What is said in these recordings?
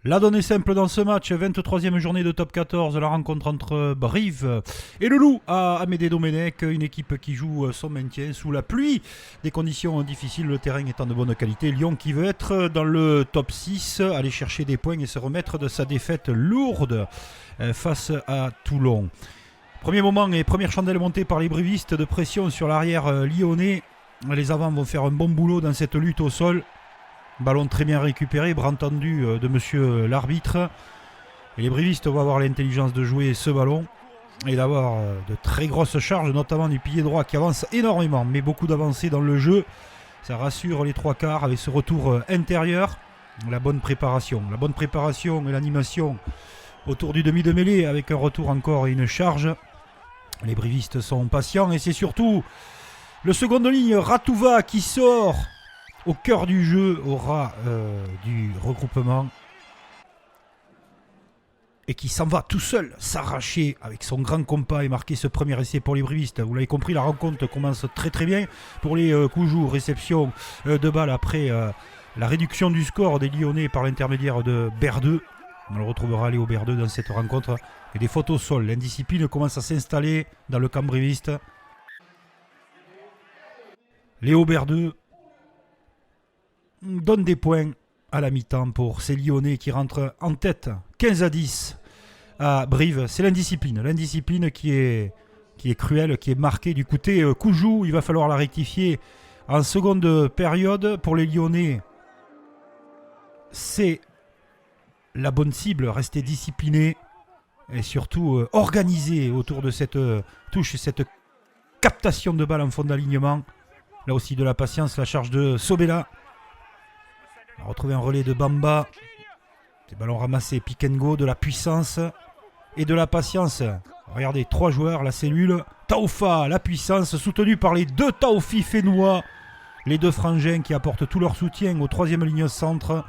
La donne est simple dans ce match, 23e journée de top 14, la rencontre entre Brive et le Loup à Amédée-Domenech, une équipe qui joue son maintien sous la pluie, des conditions difficiles, le terrain étant de bonne qualité. Lyon qui veut être dans le top 6, aller chercher des points et se remettre de sa défaite lourde face à Toulon. Premier moment et première chandelle montée par les brivistes de pression sur l'arrière lyonnais. Les avants vont faire un bon boulot dans cette lutte au sol. Ballon très bien récupéré, bras tendu de monsieur l'arbitre. Et les brivistes vont avoir l'intelligence de jouer ce ballon et d'avoir de très grosses charges, notamment du pilier droit qui avance énormément, mais beaucoup d'avancées dans le jeu. Ça rassure les trois quarts avec ce retour intérieur. La bonne préparation et l'animation autour du demi de mêlée avec un retour encore et une charge. Les brivistes sont patients et c'est surtout le second de ligne, Ratouva, qui sort au cœur du jeu, au ras du regroupement, et qui s'en va tout seul s'arracher avec son grand compas et marquer ce premier essai pour les brivistes. Vous l'avez compris, la rencontre commence très très bien pour les Coujoux. Réception de balle après la réduction du score des Lyonnais par l'intermédiaire de Berdeux. On le retrouvera Léo Berdeux dans cette rencontre. Et des fautes au sol. L'indiscipline commence à s'installer dans le camp briviste. Léo Berdeux donne des points à la mi-temps pour ces Lyonnais qui rentrent en tête 15-10 à Brive. C'est l'indiscipline qui est cruelle, qui est marquée du côté Coujoux. Il va falloir la rectifier en seconde période. Pour les Lyonnais, c'est la bonne cible, rester discipliné et surtout organisé autour de cette touche, cette captation de balle en fond d'alignement. Là aussi de la patience, la charge de Sobela. On va retrouver un relais de Bamba. Des ballons ramassés, pick and go, de la puissance et de la patience. Regardez, 3 joueurs, la cellule. Taoufa, la puissance, soutenu par les 2 Taoufi fénois. Les 2 frangins qui apportent tout leur soutien au 3e ligne centre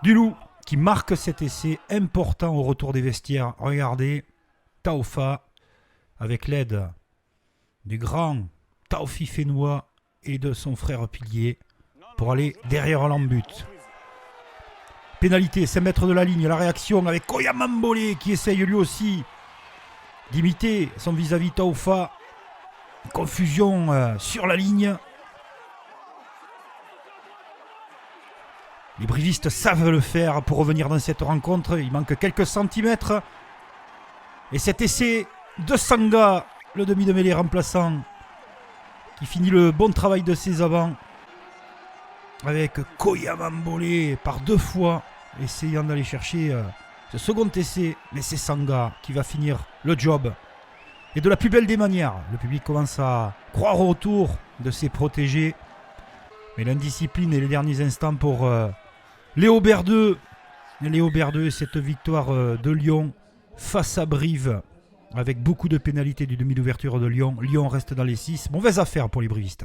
du Loup, qui marque cet essai important au retour des vestiaires. Regardez, Taoufa, avec l'aide du grand Taoufi fénois et de son frère pilier, pour aller derrière l'embut. Pénalité, 5 mètres de la ligne, la réaction avec Koyamambole qui essaye lui aussi d'imiter son vis-à-vis Taoufa. Confusion sur la ligne. Les brivistes savent le faire pour revenir dans cette rencontre. Il manque quelques centimètres. Et cet essai de Sanga, le demi de mêlée remplaçant, qui finit le bon travail de ses avants. Avec Koyamambole par 2 fois, essayant d'aller chercher ce second essai. Mais c'est Sanga qui va finir le job. Et de la plus belle des manières. Le public commence à croire au retour de ses protégés. Mais l'indiscipline et les derniers instants pour Léo Berdeux. Léo Berdeux, cette victoire de Lyon face à Brive. Avec beaucoup de pénalités du demi d'ouverture de Lyon. Lyon reste dans les 6. Mauvaise affaire pour les brivistes.